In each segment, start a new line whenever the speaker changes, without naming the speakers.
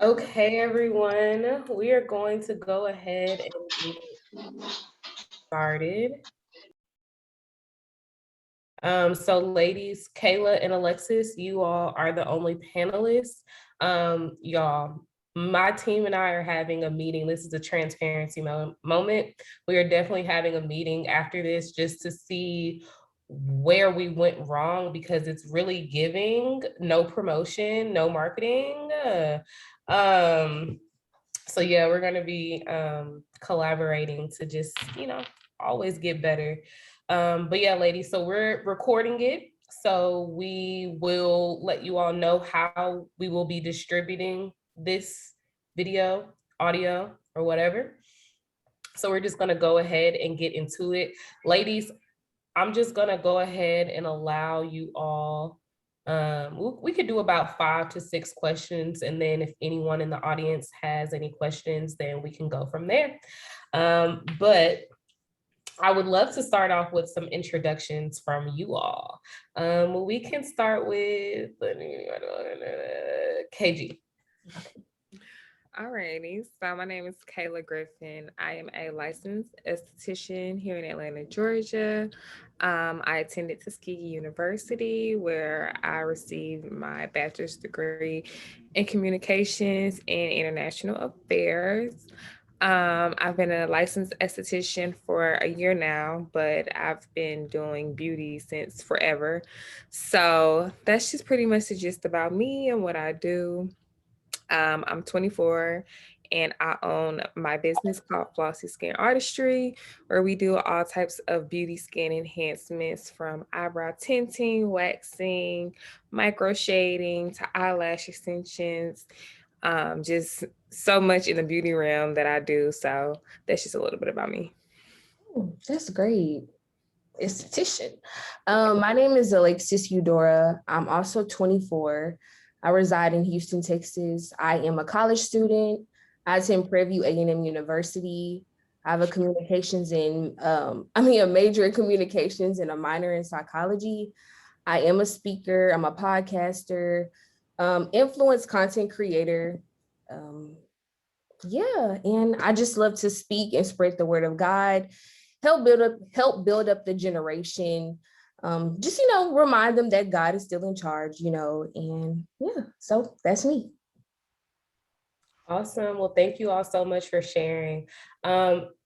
Okay, everyone, we are going to go ahead and get started. So ladies, Kayla and Alexis, you all are the only panelists. Y'all, my team and I are having a meeting. This is a transparency moment. We are definitely having a meeting after this just to see where we went wrong, because it's really giving no promotion, no marketing. So yeah, we're going to be collaborating to just, always get better. But yeah, ladies, so we're recording it. So we will let you all know how we will be distributing this video, audio, or whatever. So we're just going to go ahead and get into it. Ladies, I'm just going to go ahead and allow you all. We could do about 5 to 6 questions. And then if anyone in the audience has any questions, then we can go from there. But I would love to start off with some introductions from you all. We can start with KG.
Alrighty, so my name is Kayla Griffin. I am a licensed esthetician here in Atlanta, Georgia. I attended Tuskegee University where I received my bachelor's degree in communications and international affairs. I've been a licensed esthetician for a year now, but I've been doing beauty since forever. So that's just pretty much the gist about me and what I do. I'm 24 and I own my business called Flossy Skin Artistry, where we do all types of beauty skin enhancements from eyebrow tinting, waxing, micro shading to eyelash extensions. Just so much in the beauty realm that I do. So that's just a little bit about me.
That's great. Esthetician. My name is Alexis Eudora. I'm also 24. I reside in Houston, Texas. I am a college student. I attend Prairie A&M University. I have a a major in communications and a minor in psychology. I am a speaker. I'm a podcaster, influence content creator. Um, yeah, and I just love to speak and spread the word of God, help build up the generation. Just remind them that God is still in charge, and yeah, so that's me.
Awesome. Well, thank you all so much for sharing.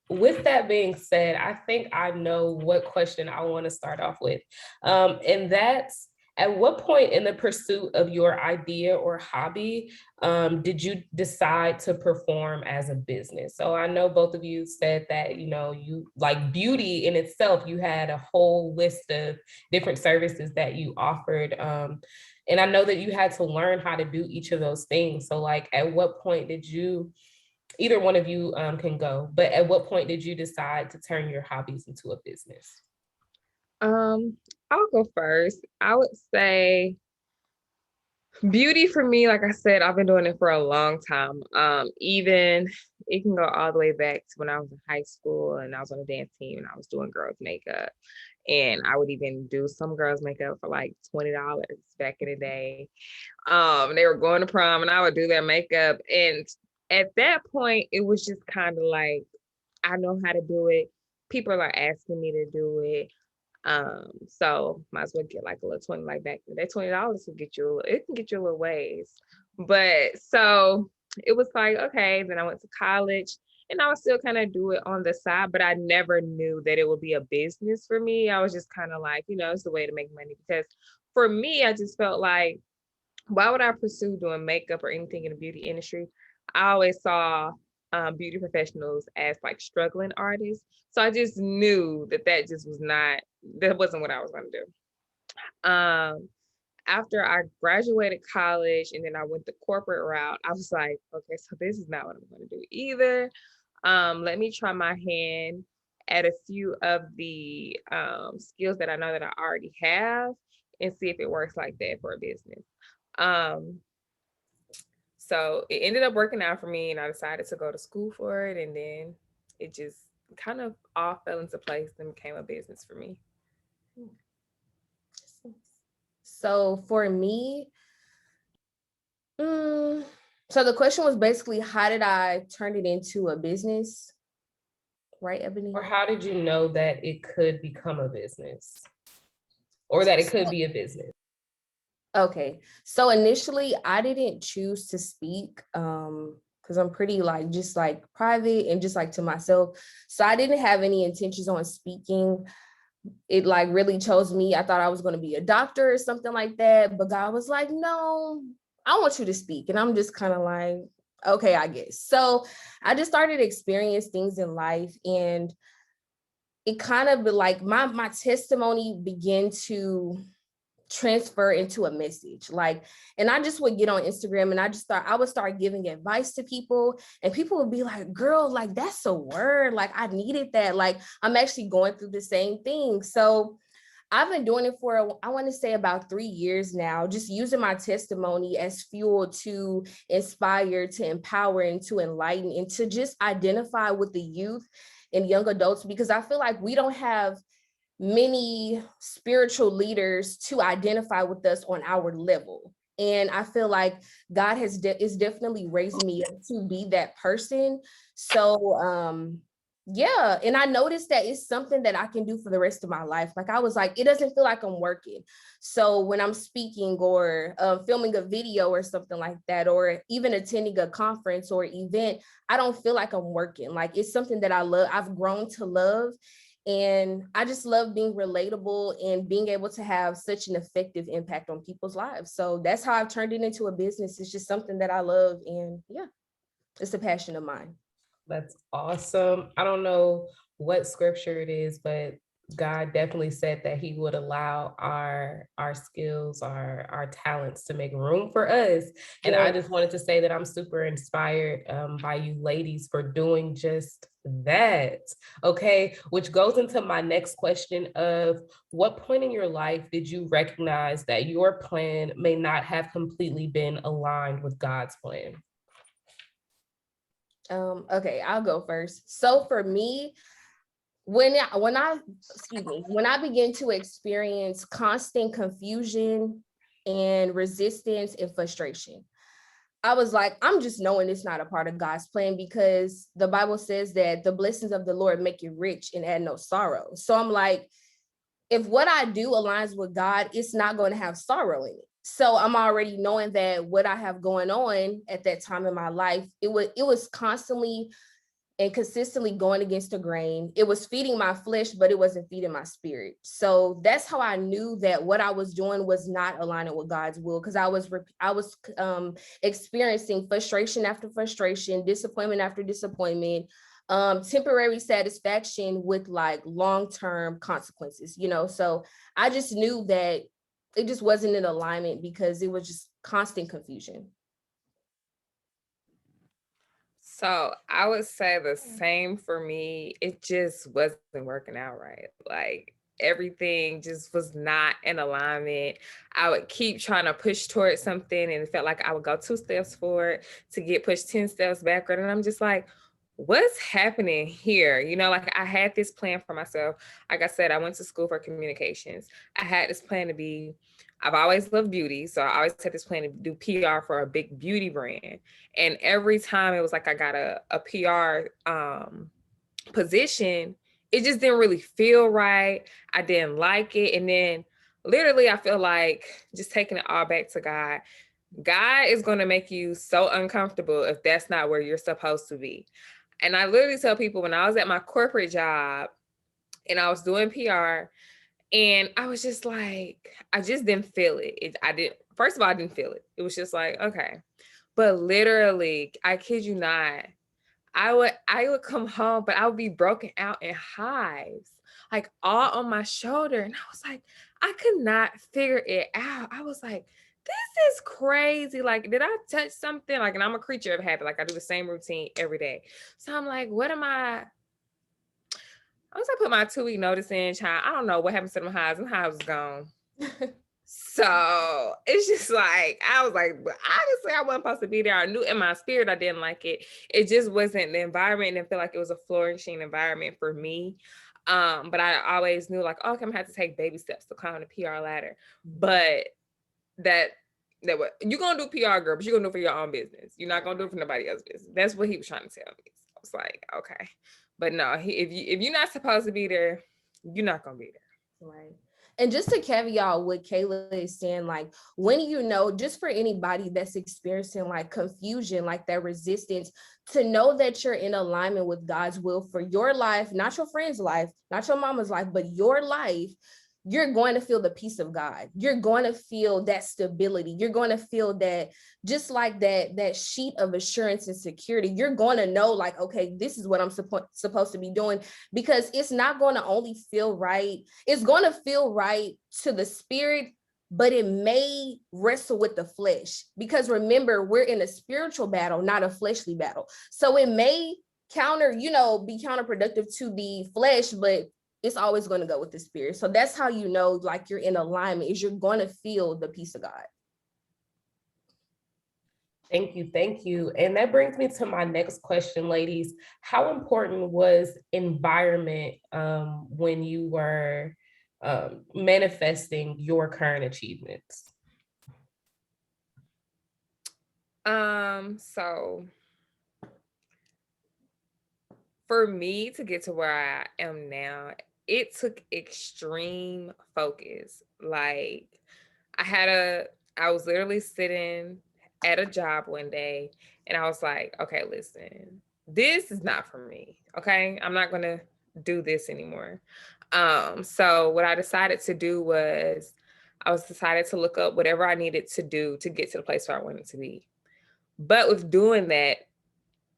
With that being said, I think I know what question I want to start off with. And that's, at what point in the pursuit of your idea or hobby did you decide to perform as a business? So I know both of you said that, you like beauty in itself, you had a whole list of different services that you offered. And I know that you had to learn how to do each of those things. So like, at what point did you, either one of you can go, but at what point did you decide to turn your hobbies into a business?
Um, I'll go first. I would say beauty for me, like I said, I've been doing it for a long time. Even it can go all the way back to when I was in high school and I was on a dance team and I was doing girls' makeup. And I would even do some girls' makeup for like $20 back in the day. They were going to prom and I would do their makeup. And at that point, it was just kind of like, I know how to do it. People are asking me to do it. So might as well get like a little 20, like back then. That $20 will get you it can get you a little ways. But so it was like, okay, then I went to college and I would still kind of do it on the side, but I never knew that it would be a business for me. I was just kind of like, it's the way to make money because for me, I just felt like, why would I pursue doing makeup or anything in the beauty industry? I always saw beauty professionals as like struggling artists. So I just knew that that wasn't what I was going to do. After I graduated college and then I went the corporate route, I was like, okay, so this is not what I'm going to do either. Let me try my hand at a few of the skills that I know that I already have and see if it works like that for a business. Um, so it ended up working out for me and I decided to go to school for it. And then it just kind of all fell into place and became a business for me.
So for me, So the question was basically, how did I turn it into a business? Right, Ebonee?
Or how did you know that it could become a business? Or that it could be a business?
Okay. So initially I didn't choose to speak because I'm pretty like just like private and just like to myself. So I didn't have any intentions on speaking. It like really chose me. I thought I was going to be a doctor or something like that, but God was like, no, I want you to speak. And I'm just kind of like, okay, I guess. So I just started to experience things in life, and it kind of like my testimony began to transfer into a message. Like, and I just would get on Instagram and I would start giving advice to people, and people would be like, girl, like that's a word. Like I needed that. Like I'm actually going through the same thing. So I've been doing it for, I want to say about 3 years now, just using my testimony as fuel to inspire, to empower, and to enlighten, and to just identify with the youth and young adults, because I feel like we don't have many spiritual leaders to identify with us on our level. And I feel like God is definitely raising me up to be that person. So yeah, and I noticed that it's something that I can do for the rest of my life. Like I was like, it doesn't feel like I'm working. So when I'm speaking or filming a video or something like that, or even attending a conference or event, I don't feel like I'm working. Like it's something that I love. I've grown to love. And I just love being relatable and being able to have such an effective impact on people's lives. So that's how I've turned it into a business. It's just something that I love. And yeah, it's a passion of mine.
That's awesome. I don't know what scripture it is, but God definitely said that he would allow our skills, our talents to make room for us. And I just wanted to say that I'm super inspired by you ladies for doing just that. Okay, which goes into my next question of what point in your life did you recognize that your plan may not have completely been aligned with God's plan?
Okay, I'll go first. So for me, when I begin to experience constant confusion and resistance and frustration, I was like, I'm just knowing it's not a part of God's plan, because the Bible says that the blessings of the Lord make you rich and add no sorrow. So I'm like, if what I do aligns with God, it's not going to have sorrow in it. So I'm already knowing that what I have going on at that time in my life, it was constantly and consistently going against the grain. It was feeding my flesh, but it wasn't feeding my spirit. So that's how I knew that what I was doing was not aligning with God's will, because I was experiencing frustration after frustration, disappointment after disappointment, temporary satisfaction with like long-term consequences, So I just knew that it just wasn't in alignment, because it was just constant confusion.
So I would say the same for me. It just wasn't working out right. Like everything just was not in alignment. I would keep trying to push towards something, and it felt like I would go 2 steps forward to get pushed 10 steps backward. And I'm just like, what's happening here? Like I had this plan for myself. Like I said, I went to school for communications. I had this plan to be, I've always loved beauty. So I always had this plan to do PR for a big beauty brand. And every time it was like I got a PR position, it just didn't really feel right. I didn't like it. And then literally, I feel like just taking it all back to God. God is going to make you so uncomfortable if that's not where you're supposed to be. And I literally tell people, when I was at my corporate job and I was doing PR, and I was just like, I just didn't feel it. First of all, I didn't feel it. It was just like, okay. But literally, I kid you not, I would come home, but I would be broken out in hives, like all on my shoulder. And I was like, I could not figure it out. I was like, this is crazy. Like, did I touch something? Like, and I'm a creature of habit. Like, I do the same routine every day. So I'm like, what am I? Once I put my 2-week notice in, child, I don't know what happened to them hives. Them hives was gone. So it's just like, I was like, obviously I wasn't supposed to be there. I knew in my spirit I didn't like it. It just wasn't the environment. And I feel like it was a flourishing environment for me. But I always knew like, okay, I'm gonna have to take baby steps to climb the PR ladder. But that That what you're gonna do PR, girl, but you're gonna do it for your own business. You're not gonna do it for nobody else's business. That's what he was trying to tell me. So I was like, okay. But no, if you're not supposed to be there, you're not gonna be there.
Right. And just to caveat what Kayla is saying, like when you know, just for anybody that's experiencing like confusion, like that resistance, to know that you're in alignment with God's will for your life, not your friend's life, not your mama's life, but your life, you're going to feel the peace of God. You're going to feel that stability. You're going to feel that, just like that sheet of assurance and security. You're going to know like, okay, this is what I'm supposed to be doing, because it's not going to only feel right. It's going to feel right to the spirit, but it may wrestle with the flesh, because remember, we're in a spiritual battle, not a fleshly battle. So it may be counterproductive to the flesh, but it's always going to go with the spirit. So that's how you know, like you're in alignment, is you're going to feel the peace of God.
Thank you. Thank you. And that brings me to my next question, ladies. How important was environment when you were manifesting your current achievements?
So for me to get to where I am now, it took extreme focus. Like I was literally sitting at a job one day and I was like, okay, listen, this is not for me. Okay. I'm not going to do this anymore. So what I decided to do was decided to look up whatever I needed to do to get to the place where I wanted to be. But with doing that,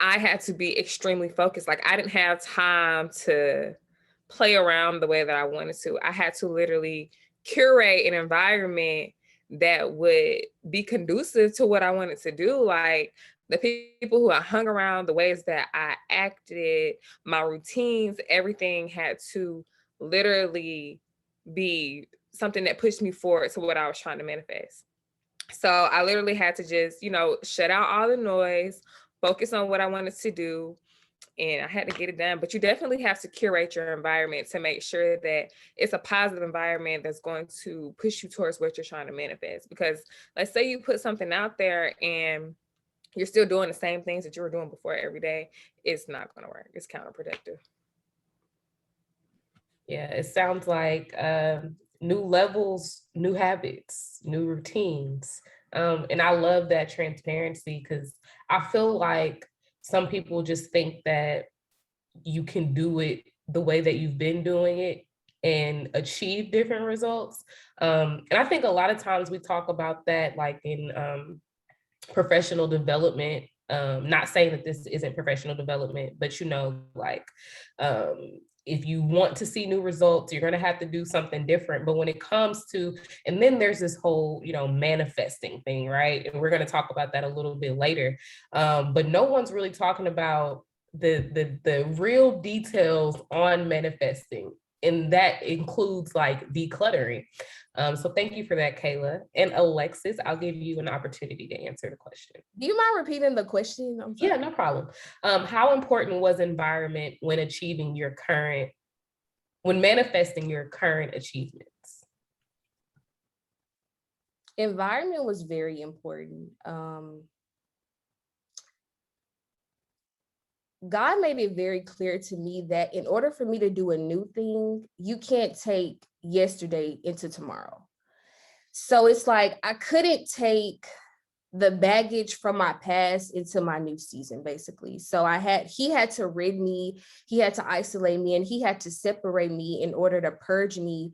I had to be extremely focused. Like I didn't have time to play around the way that I wanted to. I had to literally curate an environment that would be conducive to what I wanted to do. Like the people who I hung around, the ways that I acted, my routines, everything had to literally be something that pushed me forward to what I was trying to manifest. So I literally had to just, shut out all the noise, focus on what I wanted to do, and I had to get it done. But you definitely have to curate your environment to make sure that it's a positive environment that's going to push you towards what you're trying to manifest. Because let's say you put something out there and you're still doing the same things that you were doing before every day, it's not going to work. It's counterproductive.
Yeah, it sounds like new levels, new habits, new routines. And I love that transparency, because I feel like some people just think that you can do it the way that you've been doing it and achieve different results. And I think a lot of times we talk about that like in professional development. Not saying that this isn't professional development, but like if you want to see new results, you're going to have to do something different. But when it comes to, and then there's this whole, manifesting thing, right? And we're going to talk about that a little bit later. But no one's really talking about the real details on manifesting. And that includes like decluttering. So thank you for that, Kayla. And Alexis, I'll give you an opportunity to answer the question.
Do you mind repeating the question?
Yeah, no problem. How important was environment when manifesting your current achievements?
Environment was very important. God made it very clear to me that in order for me to do a new thing, you can't take yesterday into tomorrow. So it's like I couldn't take the baggage from my past into my new season, basically. So he had to rid me, he had to isolate me, and he had to separate me in order to purge me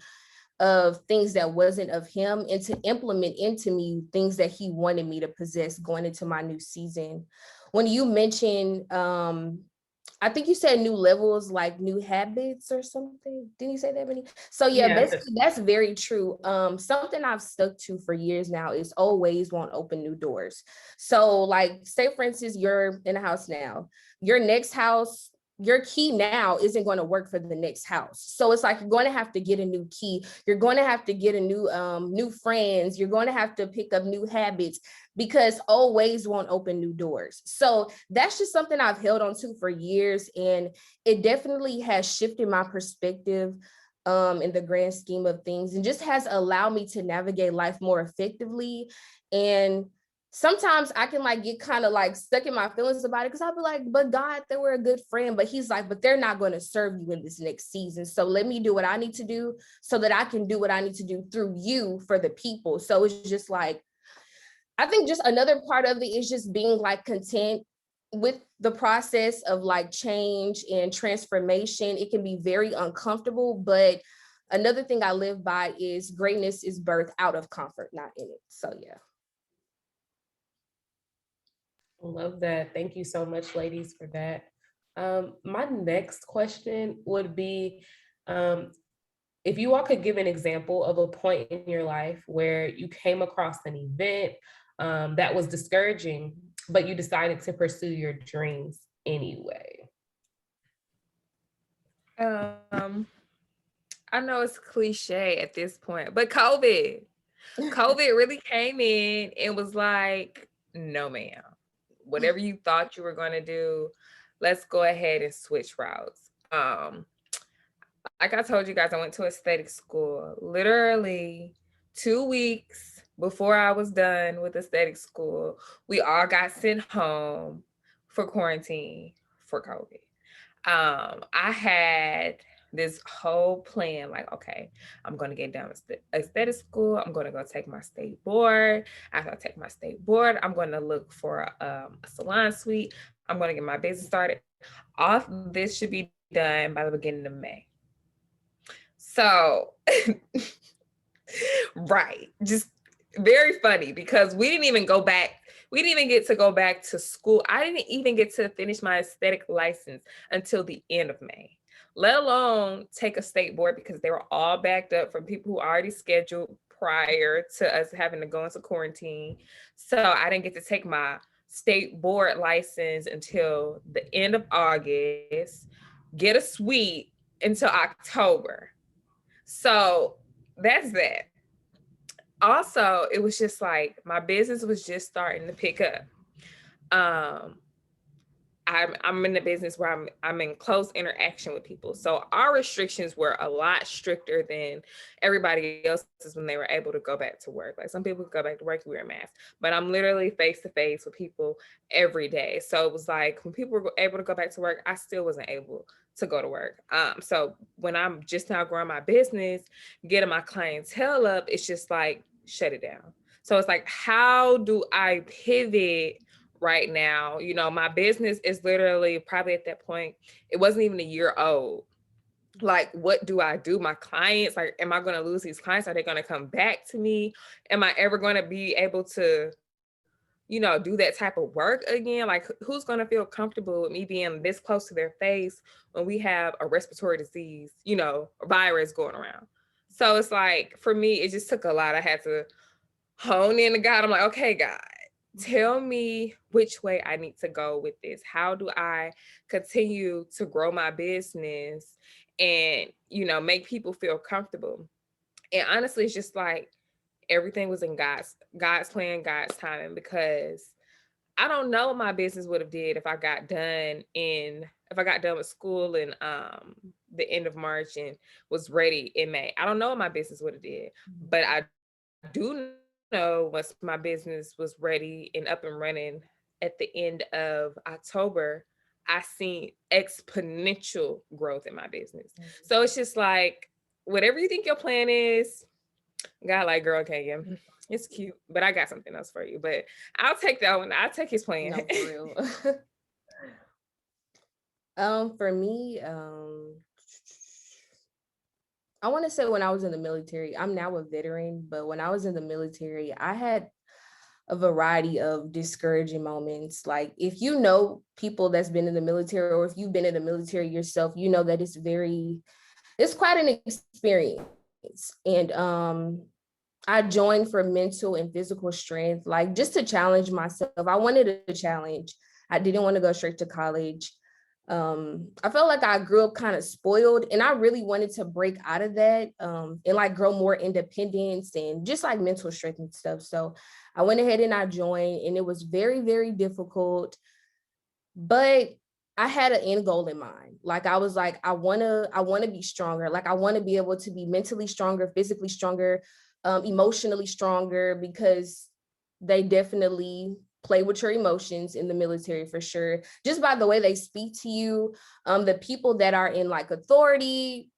of things that wasn't of him and to implement into me things that he wanted me to possess going into my new season. When you mentioned, I think you said new levels, like new habits or something. Didn't you say that, Ebonee? So yeah, basically that's very true. Something I've stuck to for years now is always want to open new doors. So like, say for instance, you're in a house now, your next house, your key now isn't going to work for the next house. So it's like, you're going to have to get a new key. You're going to have to get a new friends. You're going to have to pick up new habits, because old ways won't open new doors. So that's just something I've held on to for years. And it definitely has shifted my perspective in the grand scheme of things, and just has allowed me to navigate life more effectively. And sometimes I can like get kind of like stuck in my feelings about it, because I'll be like, but God, they were a good friend. But he's like, but they're not going to serve you in this next season. So let me do what I need to do so that I can do what I need to do through you for the people. So it's just like, I think just another part of it is just being like content with the process of like change and transformation. It can be very uncomfortable, but another thing I live by is greatness is birthed out of comfort, not in it. So yeah.
Love that. Thank you so much, ladies, for that. My next question would be, if you all could give an example of a point in your life where you came across an event that was discouraging, but you decided to pursue your dreams anyway.
I know it's cliche at this point, but COVID really came in and was like, no, ma'am. Whatever you thought you were going to do, let's go ahead and switch routes. Like I told you guys, I went to aesthetic school. Literally 2 weeks before I was done with aesthetic school, we all got sent home for quarantine for COVID. I had this whole plan, like, okay, I'm going to get done with aesthetic school. I'm going to go take my state board. After I take my state board, I'm going to look for a salon suite. I'm going to get my business started. All of this should be done by the beginning of May. So, right, just very funny, because we didn't even go back. We didn't even get to go back to school. I didn't even get to finish my aesthetic license until the end of May, let alone take a state board, because they were all backed up from people who already scheduled prior to us having to go into quarantine. So I didn't get to take my state board license until the end of August, get a suite until October. So that's that. Also, it was just like my business was just starting to pick up. I'm in a business where I'm in close interaction with people. So our restrictions were a lot stricter than everybody else's when they were able to go back to work. Like some people could go back to work, you wear a mask, but I'm literally face to face with people every day. So it was like when people were able to go back to work, I still wasn't able to go to work. So when I'm just now growing my business, getting my clientele up, it's just like, shut it down. So it's like, how do I pivot right now? You know, my business is literally probably at that point, it wasn't even a year old. Like, what do I do? My clients, like, am I going to lose these clients? Are they going to come back to me? Am I ever going to be able to, you know, do that type of work again? Like, who's going to feel comfortable with me being this close to their face when we have a respiratory disease, you know, a virus going around? So it's like, for me, it just took a lot. I had to hone in to God. I'm like, okay, God, tell me which way I need to go with this. How do I continue to grow my business and, you know, make people feel comfortable? And honestly, it's just like everything was in God's plan, God's timing, because I don't know what my business would have did if I got done with school in the end of March and was ready in May. I don't know what my business would have did, but I do know once my business was ready and up and running at the end of October, I seen exponential growth in my business. So it's just like, whatever you think your plan is, God, like, girl, okay, yeah, it's cute, but I got something else for you. But I'll take that one. I'll take his plan.
No, for real. For me, I want to say when I was in the military, I'm now a veteran, but when I was in the military, I had a variety of discouraging moments. Like, if you know people that's been in the military, or if you've been in the military yourself, you know that it's quite an experience. And I joined for mental and physical strength, like just to challenge myself. I wanted a challenge. I didn't want to go straight to college. I felt like I grew up kind of spoiled, and I really wanted to break out of that, and like grow more independence and just like mental strength and stuff. So I went ahead and I joined, and it was very, very difficult. But I had an end goal in mind. Like I was like, I wanna be stronger. Like I want to be able to be mentally stronger, physically stronger, emotionally stronger, because they definitely play with your emotions in the military for sure. Just by the way they speak to you, the people that are in like authority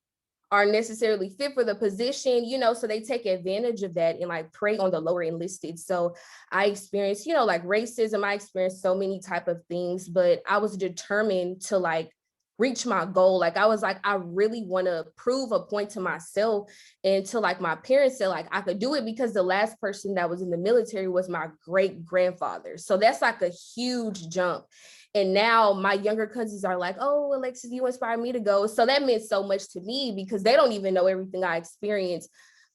are necessarily fit for the position, so they take advantage of that and like prey on the lower enlisted. So I experienced, like racism, I experienced so many type of things, but I was determined to like reach my goal. Like I was like, I really want to prove a point to myself and to like my parents said like I could do it, because the last person that was in the military was my great grandfather. So that's like a huge jump. And now my younger cousins are like, oh, Alexis, you inspired me to go. So that meant so much to me, because they don't even know everything I experienced.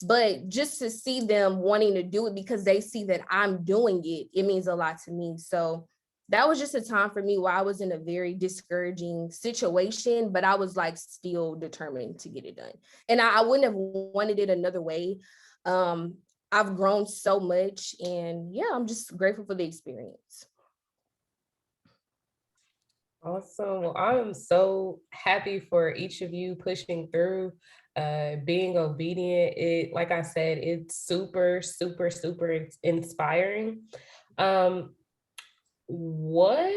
But just to see them wanting to do it because they see that I'm doing it, it means a lot to me. So that was just a time for me where I was in a very discouraging situation, but I was like still determined to get it done. And I wouldn't have wanted it another way. I've grown so much, and yeah, I'm just grateful for the experience.
Awesome. Well, I'm so happy for each of you pushing through, being obedient. It, like I said, it's super, super, super inspiring. Um, what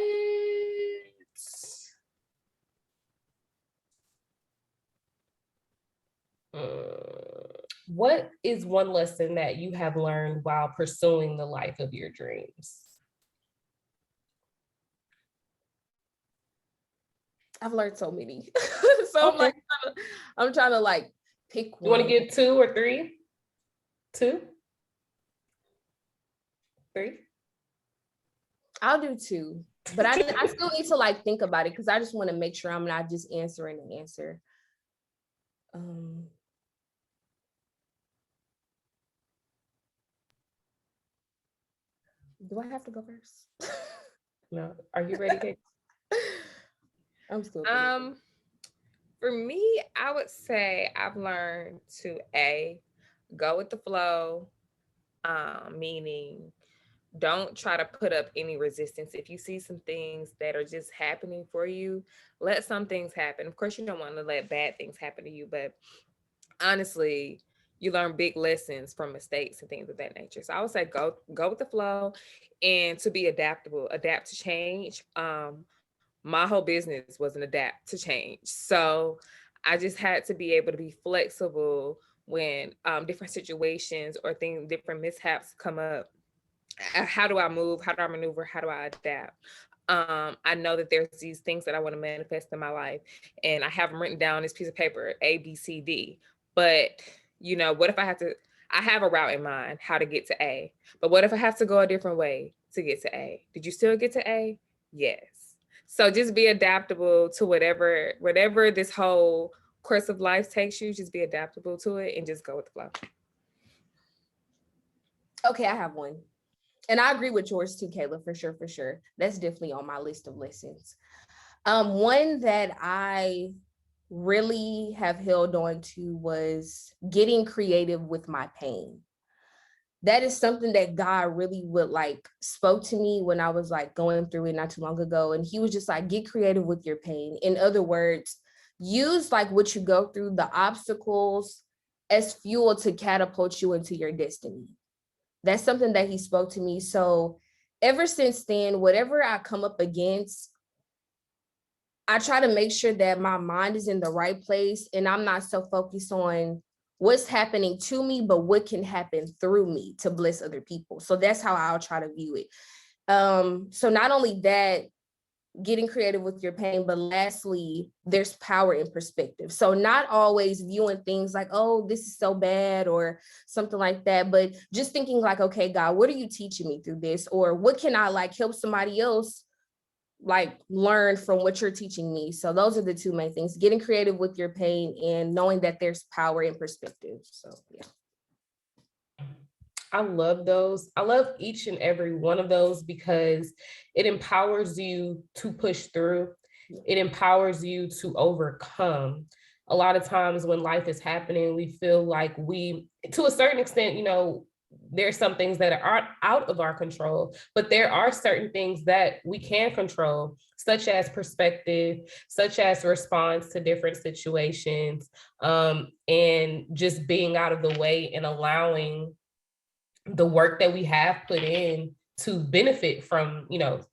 what is one lesson that you have learned while pursuing the life of your dreams?
I've learned so many. So okay. I'm trying to like pick one.
You want to give 2 or 3? 2? 3?
I'll do 2, but I still need to like think about it, because I just want to make sure I'm not just answering an answer. Do I have to go first?
No. Are you ready, Kate?
I'm still
for me, I would say I've learned to go with the flow, meaning don't try to put up any resistance. If you see some things that are just happening for you, let some things happen. Of course, you don't want to let bad things happen to you, but honestly, you learn big lessons from mistakes and things of that nature. So I would say go with the flow, and to be adaptable, adapt to change. My whole business was an adapt to change. So I just had to be able to be flexible when different situations or things, different mishaps come up. How do I move? How do I maneuver? How do I adapt? I know that there's these things that I want to manifest in my life, and I have them written down on this piece of paper, A, B, C, D. But, what if I have a route in mind, how to get to A, but what if I have to go a different way to get to A? Did you still get to A? Yes. So just be adaptable to whatever this whole course of life takes you, just be adaptable to it and just go with the flow.
Okay, I have one. And I agree with yours too, Kayla, for sure. That's definitely on my list of lessons. One that I really have held on to was getting creative with my pain. That is something that God really would like spoke to me when I was like going through it not too long ago. And he was just like, get creative with your pain. In other words, use like what you go through, the obstacles, as fuel to catapult you into your destiny. That's something that he spoke to me. So ever since then, whatever I come up against, I try to make sure that my mind is in the right place and I'm not so focused on what's happening to me, but what can happen through me to bless other people. So that's how I'll try to view it. So not only that, getting creative with your pain, but lastly, there's power in perspective. So not always viewing things like, oh, this is so bad or something like that, but just thinking like, okay, God, what are you teaching me through this? Or what can I like help somebody else like learn from what you're teaching me? So those are the 2 main things, getting creative with your pain and knowing that there's power in perspective. So yeah.
I love those. I love each and every one of those because it empowers you to push through. It empowers you to overcome. A lot of times when life is happening, we feel like we, to a certain extent, there's some things that are out of our control, but there are certain things that we can control, such as perspective, such as response to different situations, and just being out of the way and allowing the work that we have put in to benefit from,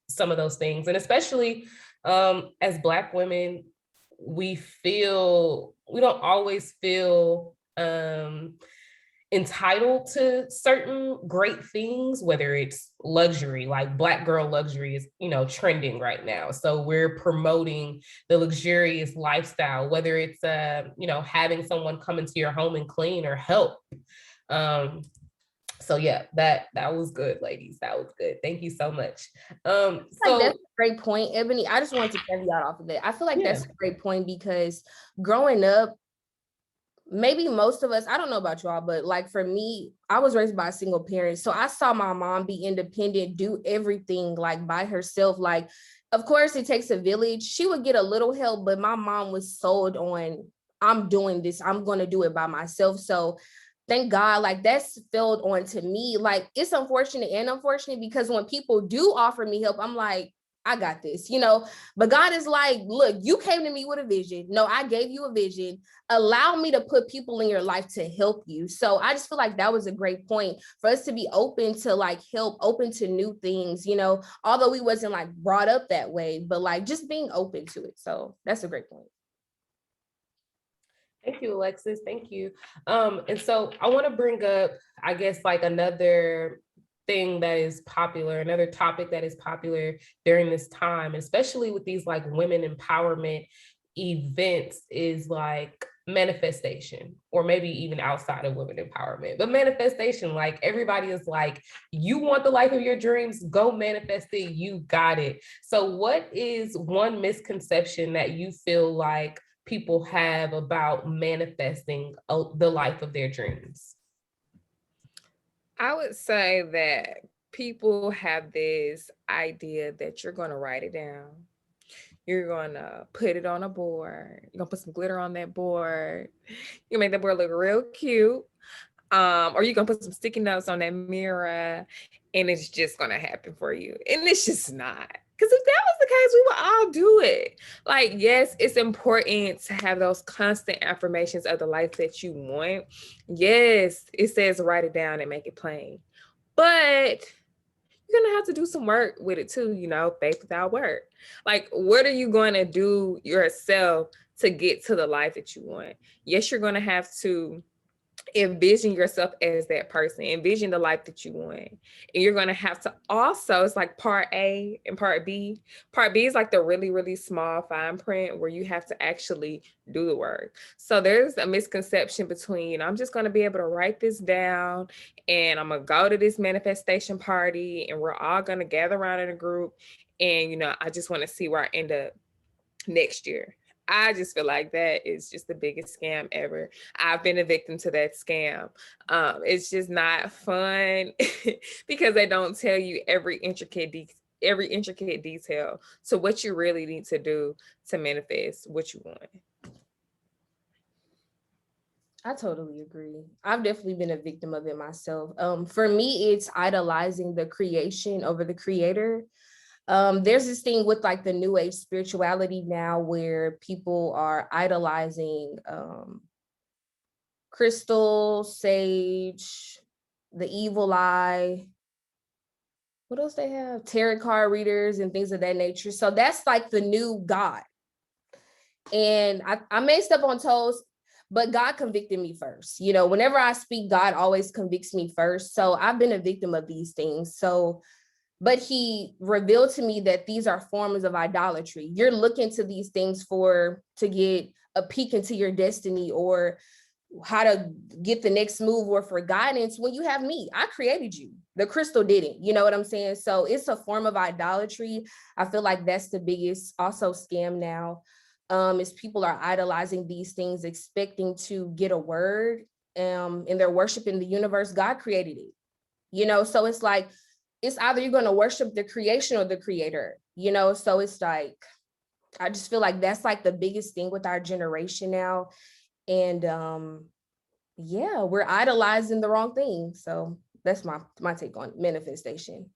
some of those things. And especially as Black women, we don't always feel entitled to certain great things, whether it's luxury, like Black girl luxury is, trending right now. So we're promoting the luxurious lifestyle, whether it's, having someone come into your home and clean or help. So yeah, that was good, ladies. That was good. Thank you so much. So
that's a great point, Ebonee. I just wanted to caveat off of that. I feel like that's a great point because growing up, maybe most of us, I don't know about y'all, but like for me, I was raised by a single parent. So I saw my mom be independent, do everything like by herself. Like, of course, it takes a village. She would get a little help, but my mom was sold on, I'm doing this. I'm going to do it by myself. So thank God, like that's filled on to me. Like it's unfortunate because when people do offer me help, I'm like, I got this, but God is like, look, you came to me with a vision. No, I gave you a vision. Allow me to put people in your life to help you. So I just feel like that was a great point for us to be open to like help, open to new things, although we wasn't like brought up that way, but like just being open to it. So that's a great point.
Thank you, Alexis. Thank you. And so I want to bring up, I guess, like another thing that is popular, another topic that is popular during this time, especially with these like women empowerment events, is like manifestation, or maybe even outside of women empowerment, but manifestation. Like everybody is like, you want the life of your dreams, go manifest it, you got it. So what is one misconception that you feel like people have about manifesting the life of their dreams?
I would say that people have this idea that you're going to write it down. You're going to put it on a board. You're going to put some glitter on that board. You make that board look real cute. Or you're going to put some sticky notes on that mirror and it's just going to happen for you. And it's just not. Because if that was the case, we would all do it. Like, yes, it's important to have those constant affirmations of the life that you want. Yes, it says write it down and make it plain. But you're going to have to do some work with it too, faith without work. Like, what are you going to do yourself to get to the life that you want? Yes, you're going to have to envision yourself as that person, envision the life that you want. And you're going to have to also, it's like part A and part B. Part B is like the really, really small fine print where you have to actually do the work. So there's a misconception between, I'm just going to be able to write this down and I'm going to go to this manifestation party and we're all going to gather around in a group. And, I just want to see where I end up next year. I just feel like that is just the biggest scam ever. I've been a victim to that scam. It's just not fun because they don't tell you every intricate detail to what you really need to do to manifest what you want.
I totally agree. I've definitely been a victim of it myself. For me, it's idolizing the creation over the creator. There's this thing with like the new age spirituality now where people are idolizing crystal, sage, the evil eye. What else they have? Tarot card readers and things of that nature. So that's like the new God. And I may step on toes, but God convicted me first. Whenever I speak, God always convicts me first. So I've been a victim of these things. But he revealed to me that these are forms of idolatry. You're looking to these things to get a peek into your destiny or how to get the next move or for guidance when you have me. I created you. The crystal didn't. You know what I'm saying? So it's a form of idolatry. I feel like that's the biggest also scam now, is people are idolizing these things, expecting to get a word, and they're worshiping the universe. God created it. So it's like, it's either you're going to worship the creation or the creator, so it's like, I just feel like that's like the biggest thing with our generation now. And we're idolizing the wrong thing. So that's my take on manifestation.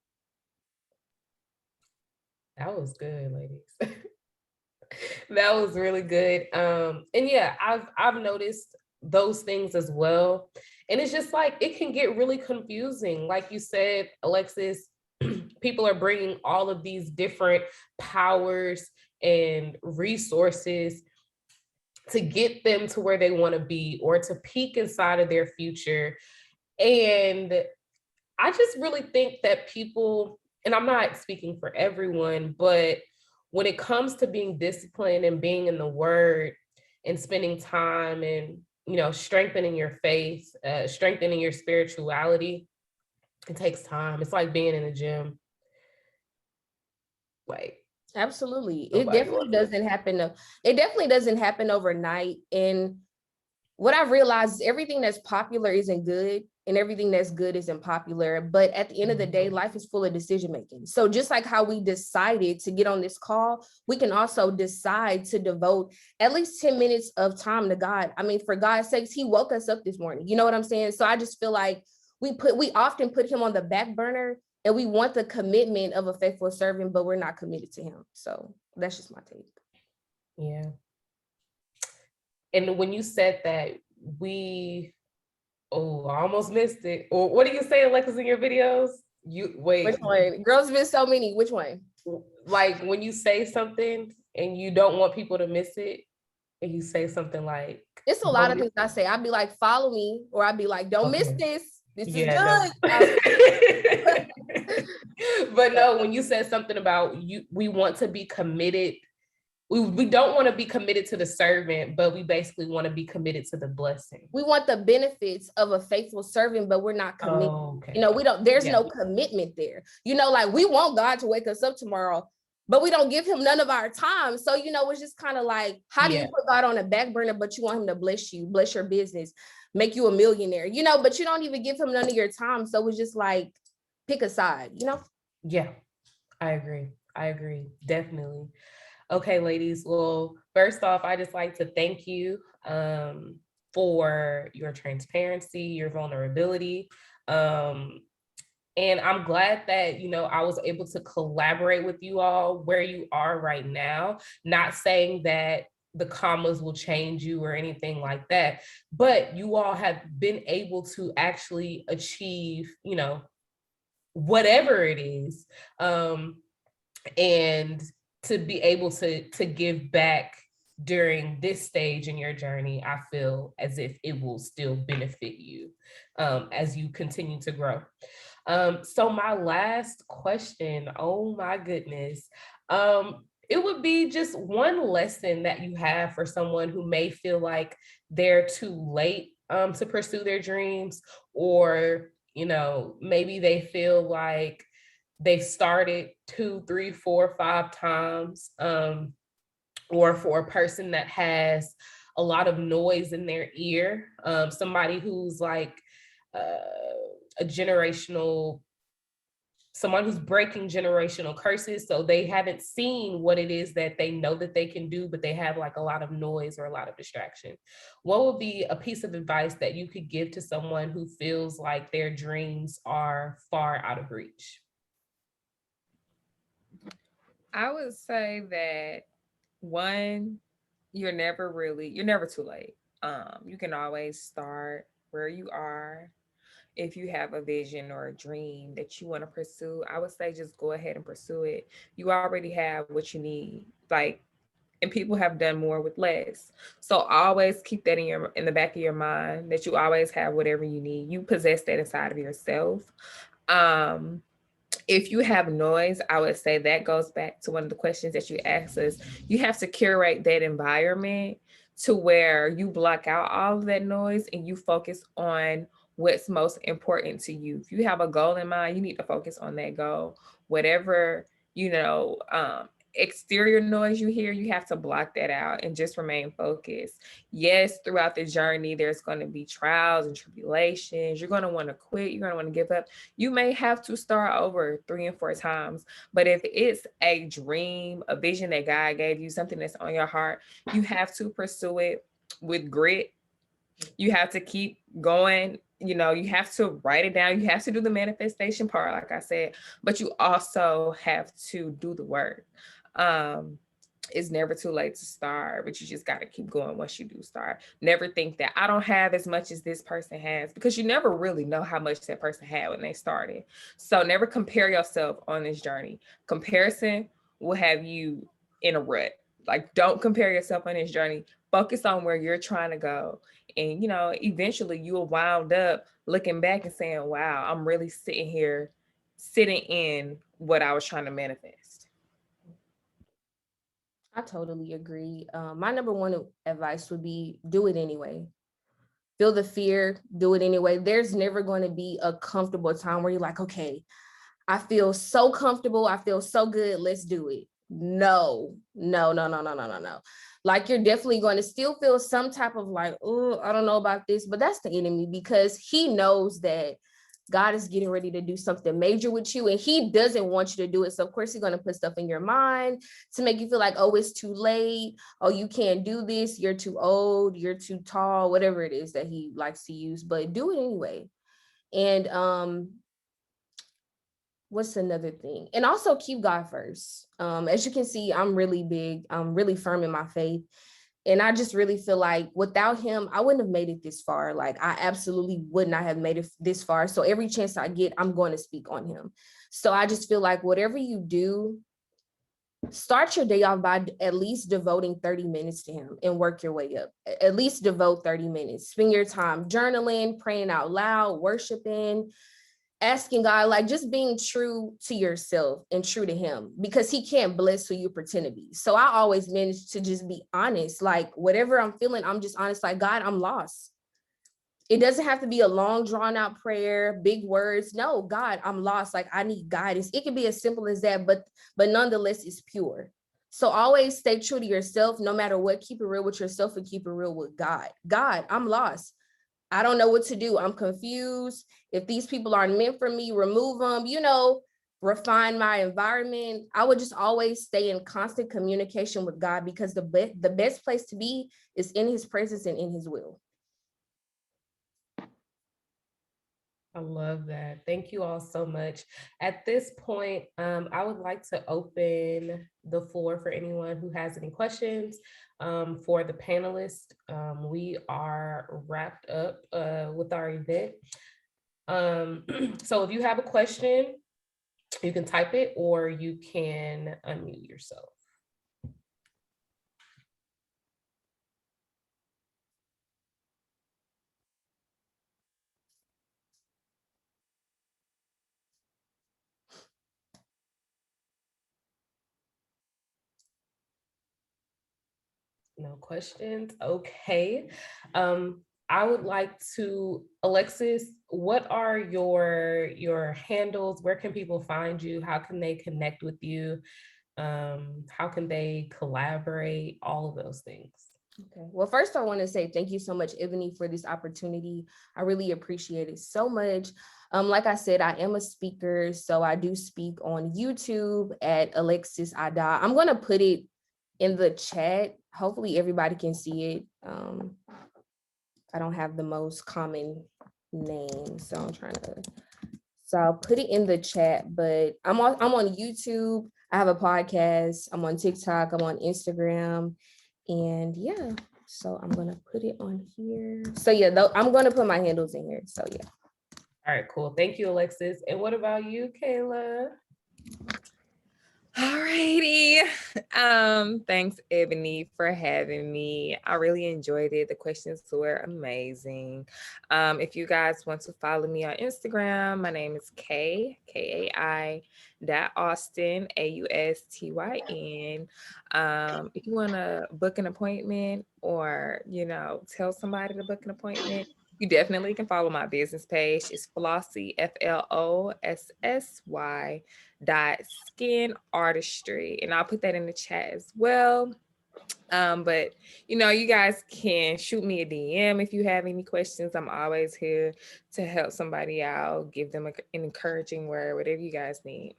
That was good, ladies. That was really good. And yeah, I've noticed those things as well. And it's just like it can get really confusing. Like you said, Alexis, people are bringing all of these different powers and resources to get them to where they want to be or to peek inside of their future. And I just really think that people, and I'm not speaking for everyone, but when it comes to being disciplined and being in the word and spending time and, strengthening your faith, strengthening your spirituality, it takes time. It's like being in the gym. Like,
absolutely. It definitely doesn't happen overnight. And what I've realized is everything that's popular isn't good and everything that's good isn't popular. But at the end of the day, life is full of decision making. So just like how we decided to get on this call, we can also decide to devote at least 10 minutes of time to God. I mean, for God's sakes, he woke us up this morning. You know what I'm saying? So I just feel like we often put him on the back burner and we want the commitment of a faithful servant, but we're not committed to him. So that's just my take.
Yeah. And when you said that, I almost missed it. Or what do you say, Alexis, in your videos?
Which one? Girls miss so many. Which one?
Like when you say something and you don't want people to miss it, and you say something like,
it's a lot of things I say. I'd be like, follow me, or I'd be like, don't miss this. This is good.
But no, when you said something about we want to be committed. We don't want to be committed to the servant, but we basically want to be committed to the blessing.
We want the benefits of a faithful servant, but we're not committed.
Oh, okay.
There's no commitment there. Like we want God to wake us up tomorrow, but we don't give him none of our time. So, it's just kind of like, how do you put God on a back burner, but you want him to bless you, bless your business, make you a millionaire, but you don't even give him none of your time. So it's just like, pick a side,
Yeah, I agree. Definitely. Okay, ladies. Well, first off, I just like to thank you for your transparency, your vulnerability. And I'm glad that, I was able to collaborate with you all where you are right now. Not saying that the commas will change you or anything like that, but you all have been able to actually achieve, whatever it is. And to be able to give back during this stage in your journey, I feel as if it will still benefit you as you continue to grow. So my last question, oh my goodness, it would be just one lesson that you have for someone who may feel like they're too late to pursue their dreams, or, maybe they feel like they've started 2, 3, 4, 5 times, or for a person that has a lot of noise in their ear, somebody who's like someone who's breaking generational curses. So they haven't seen what it is that they know that they can do, but they have like a lot of noise or a lot of distraction. What would be a piece of advice that you could give to someone who feels like their dreams are far out of reach?
I would say that one, you're never too late. You can always start where you are. If you have a vision or a dream that you want to pursue, I would say just go ahead and pursue it. You already have what you need. And people have done more with less. So always keep that in the back of your mind, that you always have whatever you need. You possess that inside of yourself. If you have noise, I would say that goes back to one of the questions that you asked us. You have to curate that environment to where you block out all of that noise and you focus on what's most important to you. If you have a goal in mind, you need to focus on that goal. Whatever, exterior noise you hear, you have to block that out and just remain focused. Yes, throughout the journey, there's going to be trials and tribulations. You're going to want to quit. You're going to want to give up. You may have to start over 3 and 4 times. But if it's a dream, a vision that God gave you, something that's on your heart, you have to pursue it with grit. You have to keep going you have to write it down. You have to do the manifestation part, like I said, but you also have to do the work. It's never too late to start, but you just got to keep going once you do start. Never think that I don't have as much as this person has, because you never really know how much that person had when they started. So never compare yourself on this journey. Comparison will have you in a rut. Like, don't compare yourself on this journey. Focus on where you're trying to go. And, eventually you will wound up looking back and saying, wow, I'm really sitting in what I was trying to manifest.
I totally agree. My number one advice would be do it anyway. Feel the fear, do it anyway. There's never going to be a comfortable time where you're like, okay, I feel so comfortable. I feel so good. Let's do it. No, no, no, no, no, no, no, no. Like, you're definitely going to still feel some type of like, oh, I don't know about this, but that's the enemy, because he knows that God is getting ready to do something major with you, and he doesn't want you to do it. So of course he's going to put stuff in your mind to make you feel like, oh, it's too late. Oh, you can't do this. You're too old. You're too tall, whatever it is that he likes to use, but do it anyway. And what's another thing? And also keep God first. As you can see, I'm really big. I'm really firm in my faith. And I just really feel like without him, I wouldn't have made it this far. Like, I absolutely would not have made it this far. So every chance I get, I'm going to speak on him. So I just feel like whatever you do, start your day off by at least devoting 30 minutes to him and work your way up. At least devote 30 minutes. Spend your time journaling, praying out loud, worshiping, asking God, like, just being true to yourself and true to him, because he can't bless who you pretend to be. So I always manage to just be honest. Like, whatever I'm feeling, I'm just honest. Like, God, I'm lost. It doesn't have to be a long drawn out prayer, big words. No, God, I'm lost. Like, I need guidance. It can be as simple as that, but nonetheless, it's pure. So always stay true to yourself, no matter what. Keep it real with yourself and keep it real with God. God, I'm lost. I don't know what to do. I'm confused. If these people aren't meant for me, remove them, refine my environment. I would just always stay in constant communication with God, because the best place to be is in his presence and in his will.
I love that. Thank you all so much. At this point, I would like to open the floor for anyone who has any questions for the panelists. We are wrapped up with our event. So if you have a question, you can type it or you can unmute yourself. No questions. Okay. I would like to, Alexis, what are your handles? Where can people find you? How can they connect with you? How can they collaborate? All of those things.
Okay. Well, first I want to say thank you so much, Ebonee, for this opportunity. I really appreciate it so much. Like I said, I am a speaker, so I do speak on YouTube at Alexis Eudora. I'm going to put it in the chat. Hopefully everybody can see it. I don't have the most common name, so so I'll put it in the chat, but I'm on YouTube. I have a podcast. I'm on TikTok. I'm on Instagram. And yeah, so I'm going to put it on here. So yeah, I'm going to put my handles in here. So yeah.
All right, cool. Thank you, Alexis. And what about you, Kayla?
Alrighty. Thanks, Ebonee, for having me. I really enjoyed it. The questions were amazing. If you guys want to follow me on Instagram, my name is Kai Austin Austyn. If you want to book an appointment or tell somebody to book an appointment, you definitely can follow my business page. It's Flossy FLOSSY .skin artistry, and I'll put that in the chat as well. But you guys can shoot me a DM if you have any questions. I'm always here to help somebody out, give them an encouraging word, whatever you guys need.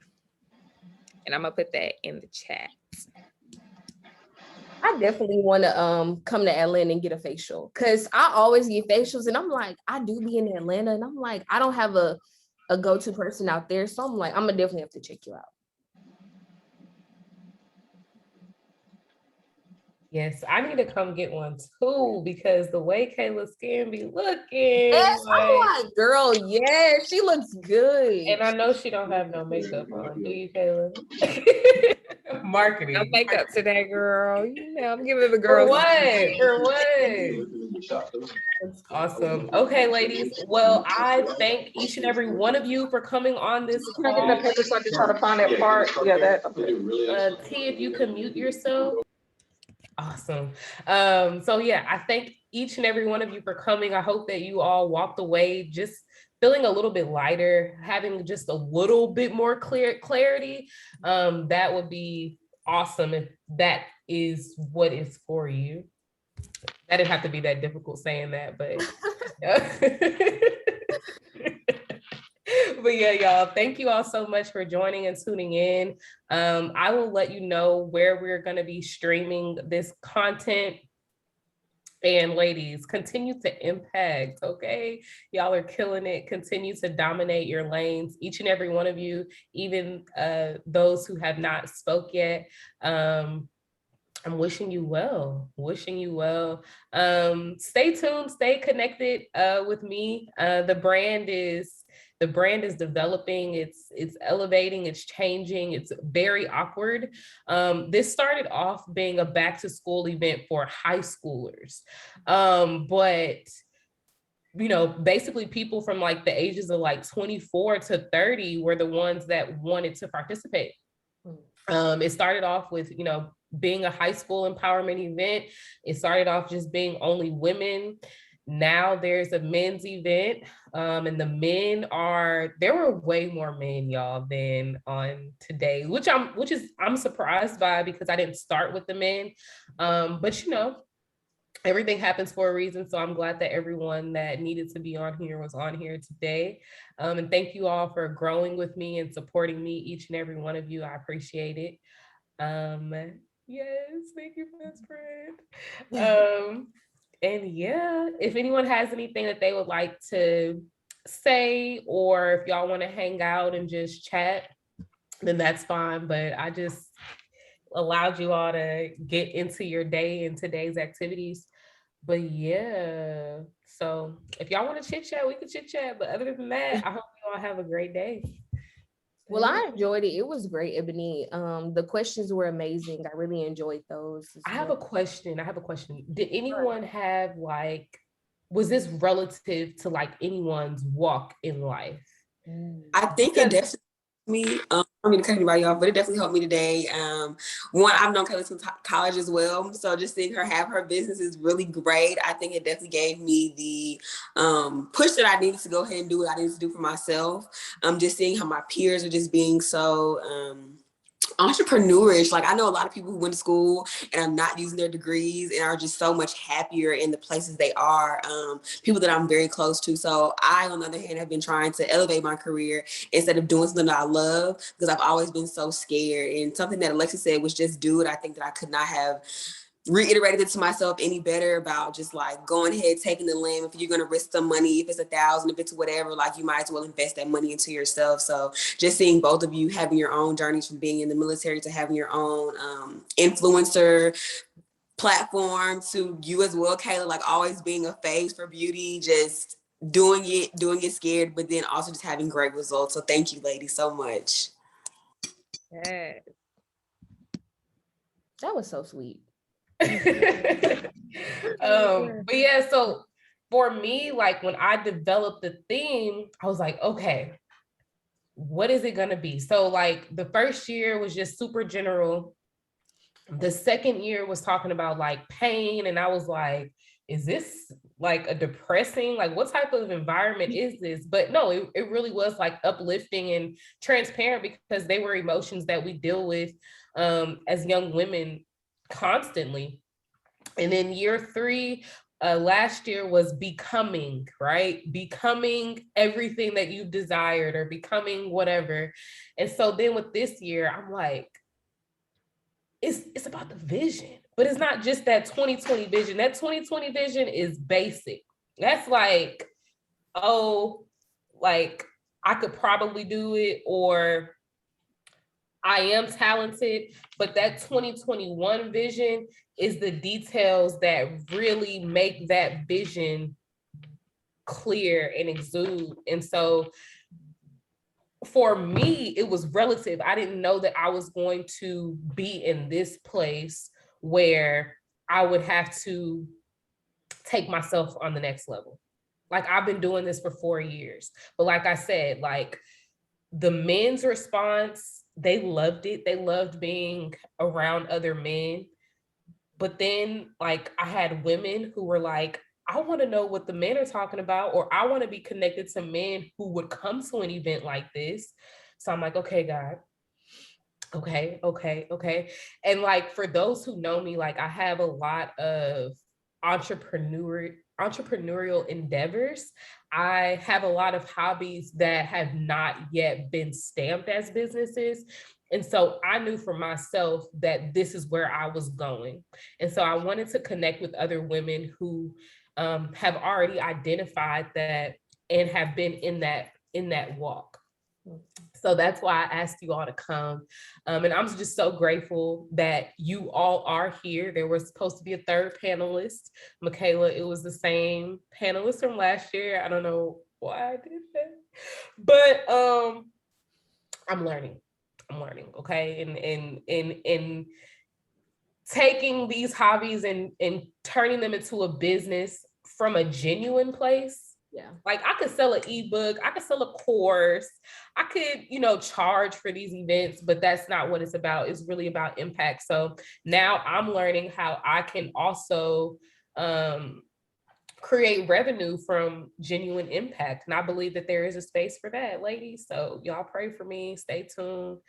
And I'm gonna put that in the chat.
I definitely want to come to Atlanta and get a facial, because I always get facials and I'm like, I do be in Atlanta and I'm like, I don't have a go-to person out there. So I'm like, I'm gonna definitely have to check you out.
Yes, I need to come get one too, because the way Kayla's skin be looking,
Yes,
like,
I'm like, girl, yeah, she looks good.
and I know she don't have no makeup on. Do you, Kayla?
No
Marketing.
makeup today, girl. You know, I'm giving the
For
girls.
what? For what? That's awesome. Okay, ladies. Well, I thank each and every one of you for coming on this
Can I get that
call.
paper so I can try to find that part? Yeah, that.
T, if you can mute yourself. Awesome. So yeah, I thank each and every one of you for coming. I hope that you all walked away just feeling a little bit lighter, having just a little bit more clarity. That would be awesome if that is what is for you. That didn't have to be that difficult saying that, but but yeah, y'all, thank you all so much for joining and tuning in. I will let you know where we're going to be streaming this content. And ladies, continue to impact, okay? Y'all are killing it. Continue to dominate your lanes, each and every one of you, even those who have not spoke yet. I'm wishing you well, wishing you well. Stay tuned, stay connected with me. The brand is developing, it's elevating, it's changing, it's very awkward. This started off being a back to school event for high schoolers. But you know, basically people from like the ages of like 24 to 30 were the ones that wanted to participate. It started off with, you know, being a high school empowerment event. It started off just being only women. Now there's a men's event, and the men there were way more men, y'all, than on today, which I'm surprised by, because I didn't start with the men. But you know, everything happens for a reason. So I'm glad that everyone that needed to be on here was on here today. And thank you all for growing with me and supporting me, each and every one of you. I appreciate it. Yes, thank you, best friend. And yeah, if anyone has anything that they would like to say, or if y'all want to hang out and just chat, then that's fine. But I just allowed you all to get into your day and today's activities. But yeah, so if y'all want to chit chat, we can chit chat. But other than that, I hope you all have a great day.
Well, I enjoyed it. It was great, Ebonee. The questions were amazing. I really enjoyed those.
I have a question. Did anyone have like, was this relative to like anyone's walk in life?
I think it definitely me. I don't mean to cut anybody off, but it definitely helped me today. One, I've known Kayla since college as well, so just seeing her have her business is really great. I think it definitely gave me the push that I needed to go ahead and do what I needed to do for myself. Just seeing how my peers are just being so entrepreneurish. Like, I know a lot of people who went to school and are not using their degrees and are just so much happier in the places they are. People that I'm very close to. So I, on the other hand, have been trying to elevate my career instead of doing something that I love, because I've always been so scared. And something that Alexis said was just do it. I think that I could not have reiterated it to myself any better about just like going ahead, taking the limb. If you're going to risk some money, if it's $1,000, if it's whatever, like you might as well invest that money into yourself. So just seeing both of you having your own journeys from being in the military to having your own influencer platform, to you as well, Kayla, like always being a face for beauty, just doing it scared, but then also just having great results. So thank you, ladies, so much.
Yes.
That was so sweet.
But yeah, so for me, like when I developed the theme, I was like, okay, what is it gonna be? So like the first year was just super general. The second year was talking about like pain, and I was like, is this like a depressing, like what type of environment is this? But no, it really was like uplifting and transparent, because they were emotions that we deal with as young women constantly. And then year three, last year was becoming, right? Becoming everything that you desired, or becoming whatever. And so then with this year, I'm like, it's about the vision. But it's not just that 2020 vision. That 2020 vision is basic. That's like, oh, like I could probably do it, or I am talented. But that 2021 vision is the details that really make that vision clear and exude. And so for me, it was relative. I didn't know that I was going to be in this place where I would have to take myself on the next level. Like, I've been doing this for 4 years. But like I said, like, the men's response, they loved it. They loved being around other men. But then, like, I had women who were like, I want to know what the men are talking about, or I want to be connected to men who would come to an event like this. So I'm like, okay, God. Okay. And like, for those who know me, like, I have a lot of entrepreneurial endeavors. I have a lot of hobbies that have not yet been stamped as businesses. And so I knew for myself that this is where I was going. And so I wanted to connect with other women who have already identified that and have been in that walk. So that's why I asked you all to come. And I'm just so grateful that you all are here. There was supposed to be a third panelist, Michaela. It was the same panelist from last year. I don't know why I did that, but I'm learning. Okay. And taking these hobbies and turning them into a business from a genuine place.
Yeah.
Like, I could sell an ebook, I could sell a course, I could, charge for these events, but that's not what it's about. It's really about impact. So now I'm learning how I can also create revenue from genuine impact. And I believe that there is a space for that, ladies. So y'all pray for me, stay tuned.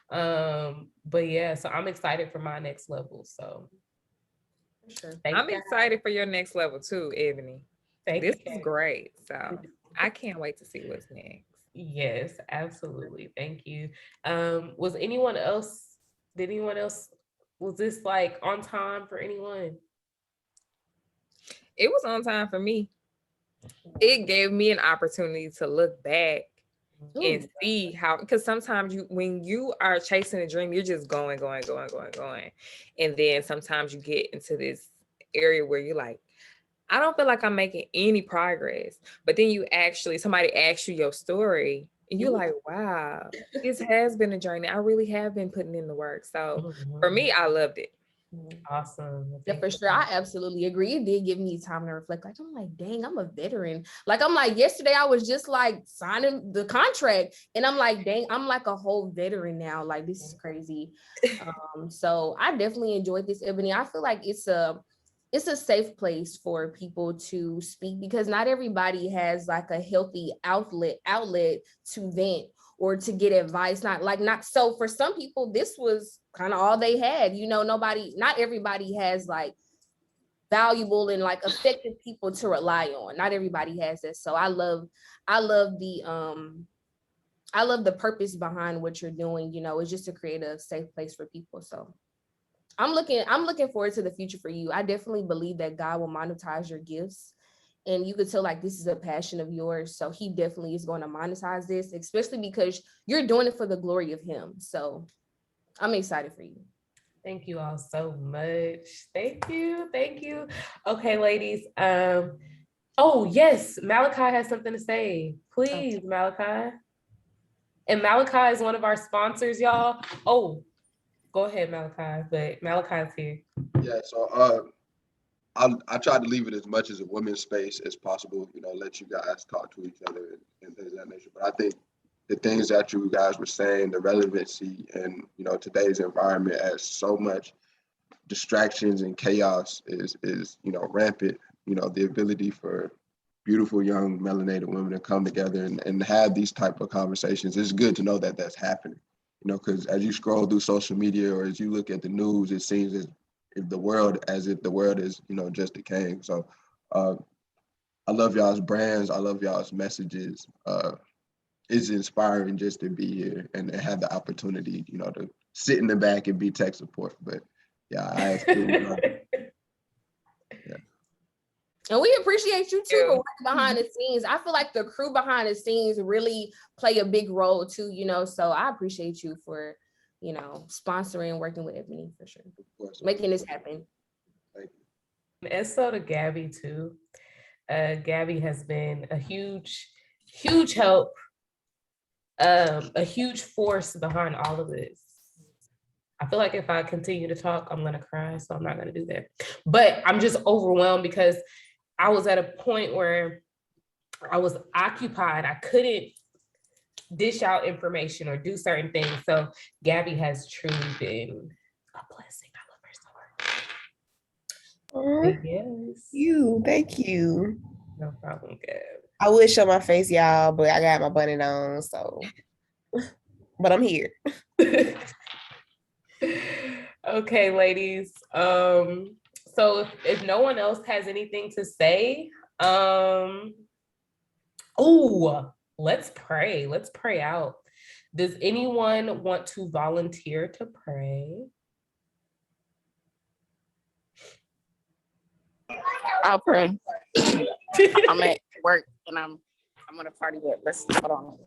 But yeah, so I'm excited for my next level. So
Sure.
I'm excited for your next level too, Ebonee. This is great. So I can't wait to see what's next.
Yes, absolutely. Thank you. Was anyone else, was this like on time for anyone?
It was on time for me. It gave me an opportunity to look back and see how, because sometimes when you are chasing a dream, you're just going. And then sometimes you get into this area where you're like, I don't feel like I'm making any progress. But then somebody asks you your story and you're like, wow, this has been a journey. I really have been putting in the work. So for me, I loved it.
Awesome.
Yeah, for sure. I absolutely agree. It did give me time to reflect. Like, I'm like, dang, I'm a veteran. Like, I'm like, yesterday I was just like signing the contract and I'm like, dang, I'm like a whole veteran now. Like, this is crazy. So I definitely enjoyed this, Ebonee. I feel like it's a safe place for people to speak, because not everybody has like a healthy outlet to vent or to get advice. Not so for some people, this was kind of all they had. Not everybody has like valuable and like effective people to rely on. Not everybody has this. So I love the purpose behind what you're doing. It's just to create a safe place for people. So I'm looking forward to the future for you. I definitely believe that God will monetize your gifts. And you could tell like this is a passion of yours. So he definitely is going to monetize this, especially because you're doing it for the glory of him. So I'm excited for you.
Thank you all so much. Thank you. Okay, ladies. Oh yes, Malachi has something to say. Please, Malachi. And Malachi is one of our sponsors, y'all. Oh, go ahead, Malachi. But Malachi's here.
Yeah, so I tried to leave it as much as a women's space as possible, let you guys talk to each other and things of that nature. But I think the things that you guys were saying, the relevancy and, today's environment has so much distractions and chaos is rampant. The ability for beautiful young melanated women to come together and have these type of conversations. It's good to know that that's happening, because as you scroll through social media or as you look at the news, it seems as if the world is, just decaying. So I love y'all's brands. I love y'all's messages. It's inspiring just to be here and have the opportunity, to sit in the back and be tech support. But Yeah, I absolutely.
And we appreciate you too for
Yeah.
working behind the scenes. I feel like the crew behind the scenes really play a big role too, so I appreciate you for, sponsoring and working with Ebonee for sure.
Of course.
Making this happen.
Thank you.
And so to Gabby too. Gabby has been a huge help, a huge force behind all of this. I feel like if I continue to talk, I'm gonna cry, so I'm not gonna do that. But I'm just overwhelmed because I was at a point where I was occupied. I couldn't dish out information or do certain things. So Gabby has truly been a blessing. I love her so much. Yes.
Thank you.
No problem, Gab.
I would show my face, y'all, but I got my bunny on, so. But I'm here.
Okay, ladies. So if no one else has anything to say, let's pray. Let's pray out. Does anyone want to volunteer to pray?
I'll pray. I'm at work and I'm gonna party with. Let's hold on.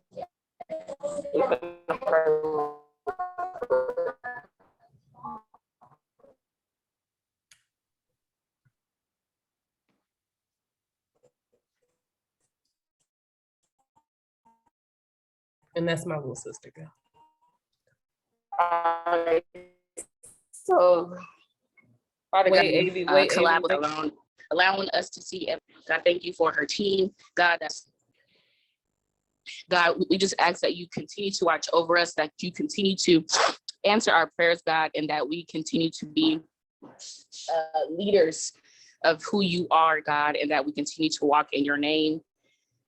And that's my little sister, girl.
So, Father
Wait,
God, collab with allowing us to see. God, thank you for her team. God, we just ask that you continue to watch over us, that you continue to answer our prayers, God, and that we continue to be leaders of who you are, God, and that we continue to walk in your name.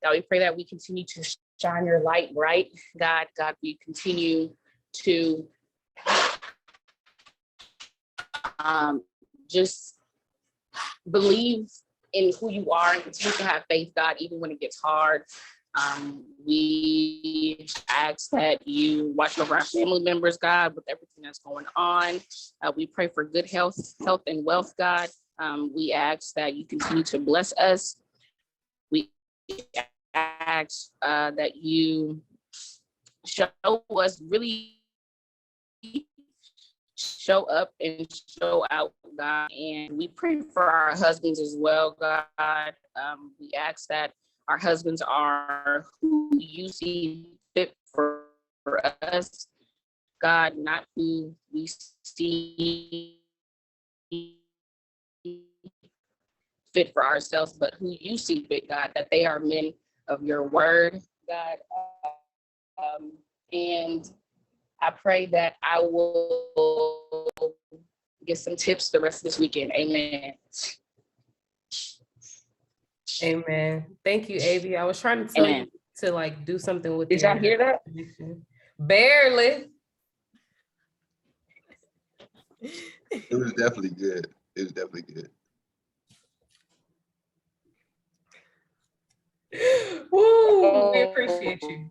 God, we pray that we continue to shine your light bright, God. God, we continue to just believe in who you are and continue to have faith, God, even when it gets hard. We ask that you watch over our family members, God, with everything that's going on. We pray for good health and wealth, God. We ask that you continue to bless us. We ask that you show us, really show up and show out, God. And we pray for our husbands as well, God. We ask that our husbands are who you see fit for us, God, not who we see fit for ourselves, but who you see fit, God, that they are men of your word, God. And I pray that I will get some tips the rest of this weekend. Amen.
Amen. Thank you, Avi. I was trying to tell you to do something with.
Did y'all hear that?
Barely.
It was definitely good.
Woo, we appreciate you.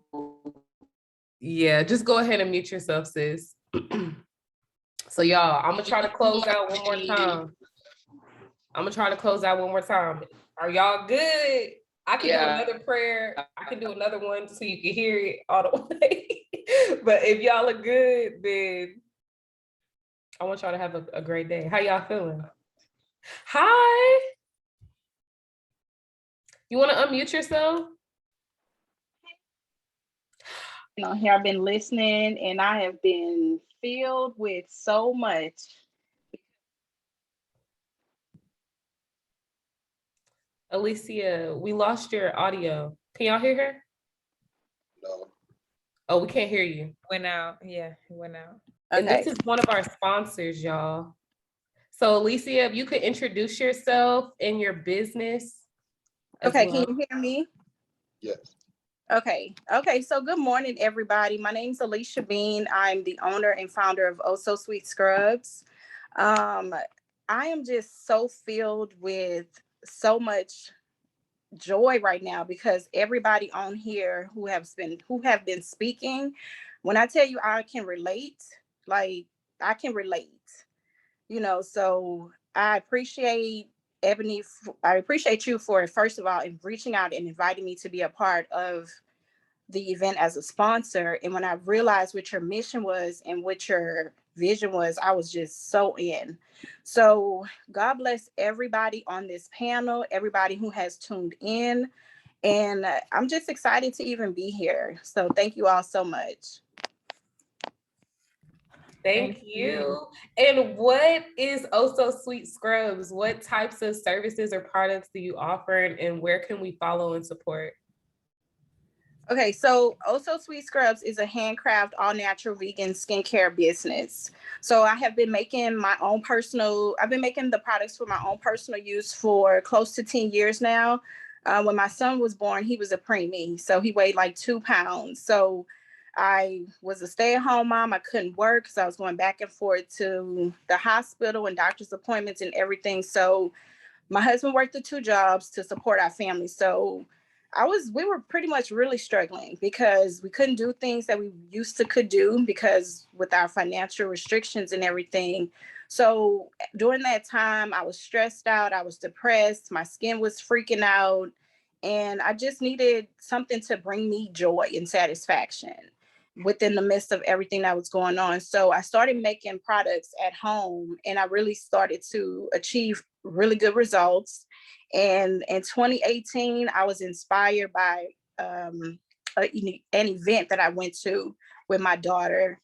Yeah, just go ahead and mute yourself, sis. So y'all, I'm gonna try to close out one more time. Are y'all good? I can do another prayer. I can do another one so you can hear it all the way. But if y'all are good, then I want y'all to have a great day. How y'all feeling? Hi. You want to unmute yourself?
Here I've been listening and I have been filled with so much.
Alicia, we lost your audio. Can y'all hear her?
No.
Oh, we can't hear you.
Went out. Yeah, it went out.
And this is one of our sponsors, y'all. So Alicia, if you could introduce yourself and your business.
Okay, can you hear me?
Yes.
Okay, so good morning, everybody. My name is Alicia Bean. I'm the owner and founder of Oh So Sweet Scrubs. I am just so filled with so much joy right now because everybody on here who have been speaking, when I tell you I can relate, I can relate. So I appreciate Ebonee. I appreciate you for, first of all, in reaching out and inviting me to be a part of the event as a sponsor. And when I realized what your mission was and what your vision was, I was just so in. So God bless everybody on this panel, everybody who has tuned in. And I'm just excited to even be here. So thank you all so much.
Thank you. And what is Oh So Sweet Scrubs? What types of services or products do you offer, and where can we follow and support?
Okay, so Oh So Sweet Scrubs is a handcraft, all natural vegan skincare business. So I've been making the products for my own personal use for close to 10 years now. When my son was born, he was a preemie, so he weighed like 2 pounds. So I was a stay-at-home mom. I couldn't work because I was going back and forth to the hospital and doctor's appointments and everything. So my husband worked the 2 jobs to support our family. So we were pretty much really struggling because we couldn't do things that we used to could do because with our financial restrictions and everything. So during that time, I was stressed out, I was depressed, my skin was freaking out, and I just needed something to bring me joy and satisfaction within the midst of everything that was going on. So I started making products at home, and I really started to achieve really good results. And in 2018, I was inspired by an event that I went to with my daughter.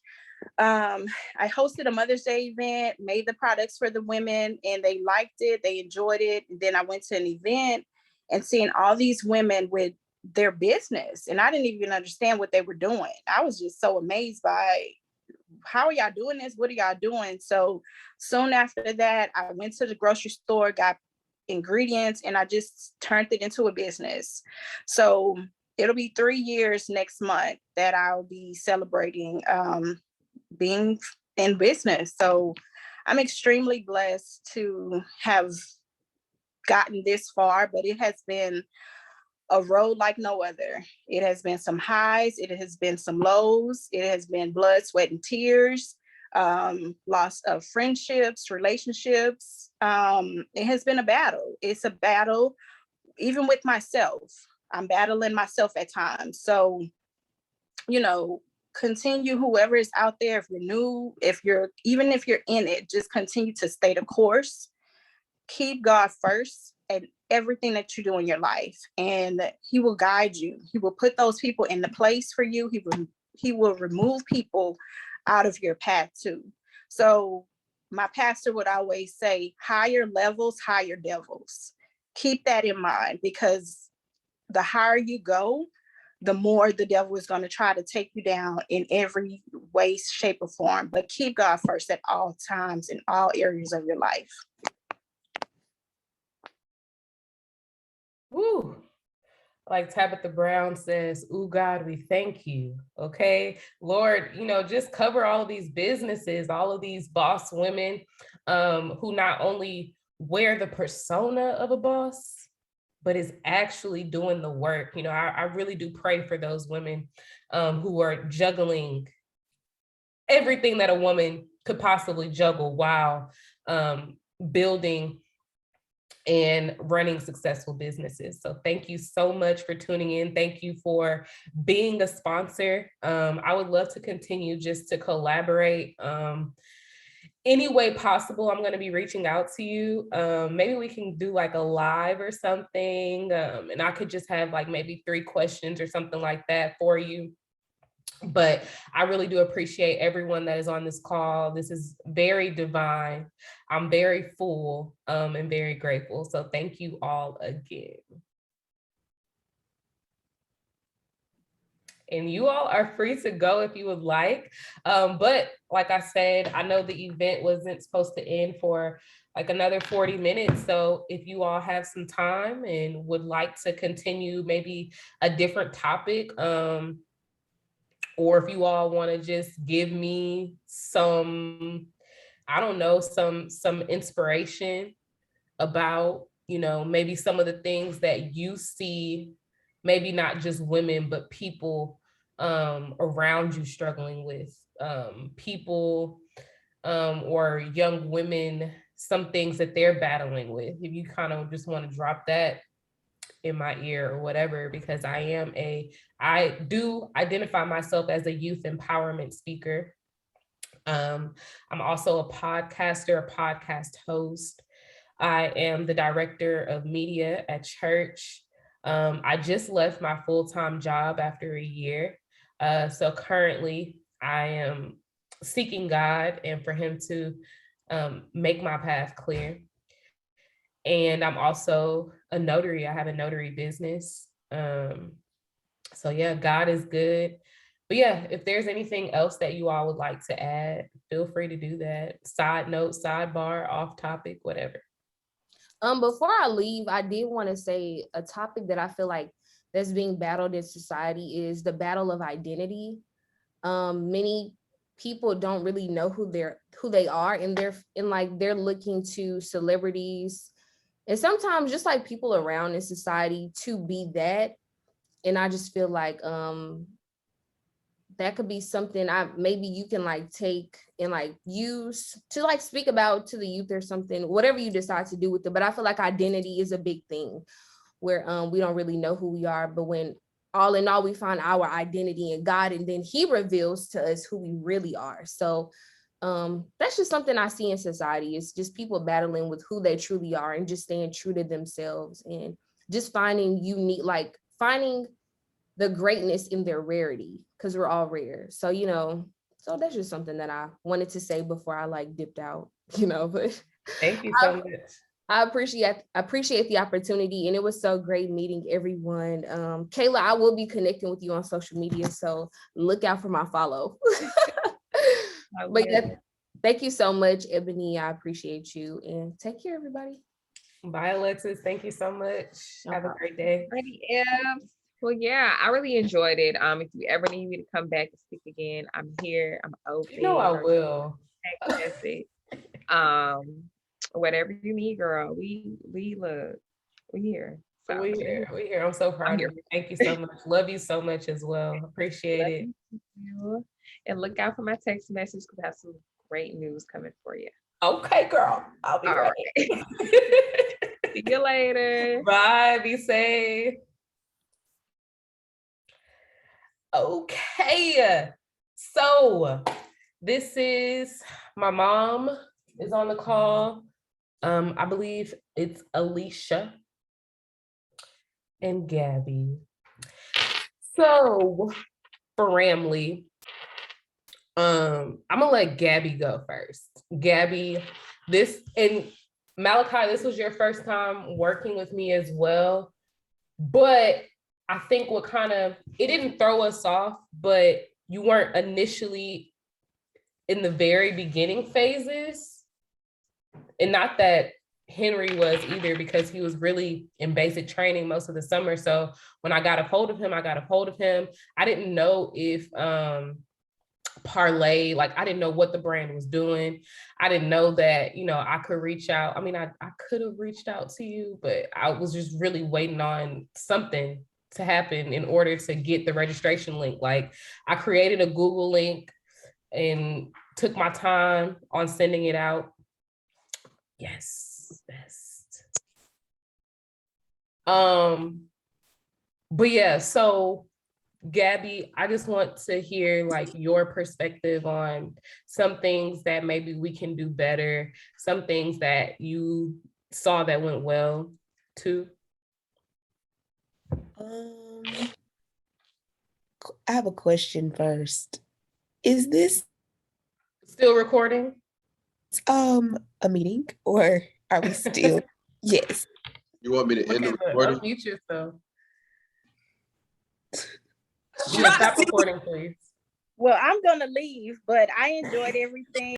I hosted a Mother's Day event, made the products for the women, and they liked it, they enjoyed it. And then I went to an event and seeing all these women with their business, and I didn't even understand what they were doing. I was just so amazed by, how are y'all doing this? What are y'all doing? So soon after that, I went to the grocery store, got ingredients, and I just turned it into a business. So it'll be 3 years next month that I'll be celebrating being in business. So I'm extremely blessed to have gotten this far, but it has been a road like no other. It has been some highs, it has been some lows, it has been blood, sweat, and tears, loss of friendships, relationships. It has been a battle. It's a battle, even with myself. I'm battling myself at times. So, continue, whoever is out there, if you're new, even if you're in it, just continue to stay the course. Keep God first and everything that you do in your life, and He will guide you. He will put those people in the place for you. He will remove people out of your path too. So my pastor would always say, higher levels, higher devils. Keep that in mind, because the higher you go, the more the devil is going to try to take you down in every way, shape, or form. But keep God first at all times in all areas of your life.
Woo. Like Tabitha Brown says, "Ooh, God, we thank you." Okay, Lord, just cover all of these businesses, all of these boss women who not only wear the persona of a boss, but is actually doing the work. I really do pray for those women who are juggling everything that a woman could possibly juggle while building and running successful businesses. So thank you so much for tuning in. Thank you for being a sponsor. I would love to continue just to collaborate any way possible. I'm going to be reaching out to you. Maybe we can do like a live or something. And I could just have like maybe 3 questions or something like that for you. But I really do appreciate everyone that is on this call. This is very divine. I'm very full and very grateful. So thank you all again. And you all are free to go if you would like. But like I said, I know the event wasn't supposed to end for like another 40 minutes. So if you all have some time and would like to continue maybe a different topic, or if you all want to just give me some, I don't know, some inspiration about, maybe some of the things that you see, maybe not just women, but people around you struggling with, people or young women, some things that they're battling with. If you kind of just want to drop that in my ear or whatever, because I do identify myself as a youth empowerment speaker. I'm also a podcaster, a podcast host. I am the director of media at church. I just left my full-time job after a year. So currently I am seeking God and for him to make my path clear. And I'm also a notary. I have a notary business. So yeah, God is good. But yeah, if there's anything else that you all would like to add, feel free to do that. Side note, sidebar, off topic, whatever.
Before I leave, I did want to say a topic that I feel like that's being battled in society is the battle of identity. Many people don't really know who they are, and they're looking to celebrities and sometimes just like people around in society to be that. And I just feel like that could be something maybe you can like take and like use to like speak about to the youth or something, whatever you decide to do with it. But I feel like identity is a big thing where we don't really know who we are, but when all in all we find our identity in God, and then he reveals to us who we really are. So that's just something I see in society. It's just people battling with who they truly are and just staying true to themselves and just finding the greatness in their rarity, because we're all rare. So, so that's just something that I wanted to say before I like dipped out, but
thank you so much.
I appreciate the opportunity, and it was so great meeting everyone. Kayla, I will be connecting with you on social media, so look out for my follow. But yeah, thank you so much, Ebonee. I appreciate you, and take care, everybody.
Bye, Alexis. Thank you so much. Have a great day.
Well, yeah, I really enjoyed it. If you ever need me to come back and speak again, I'm here. I'm open.
You know I will.
Whatever you need, girl. We here.
So we here. I'm so proud of you. Thank you so much. Love you so much as well. Appreciate it.
And look out for my text message because I have some great news coming for you.
Okay, girl. I'll be ready.
See you later.
Bye. Be safe. Okay, so this is my mom is on the call. I believe it's Alicia and Gabby. So for Ramley, I'm gonna let Gabby go first. Gabby, and Malachi, this was your first time working with me as well, but I think it didn't throw us off, but you weren't initially in the very beginning phases. And not that Henry was either, because he was really in basic training most of the summer. So when I got a hold of him, I didn't know if Parlay, like I didn't know what the brand was doing. I didn't know that, I could reach out. I mean, I could have reached out to you, but I was just really waiting on something to happen in order to get the registration link. Like I created a Google link and took my time on sending it out. Yes, best. But yeah, so Gabby, I just want to hear like your perspective on some things that maybe we can do better, some things that you saw that went well too.
I have a question first. Is this
still recording?
A meeting, or are we still? Yes.
You want me to end the recording?
Unmute yourself. Stop recording, please.
Well, I'm gonna leave, but I enjoyed everything.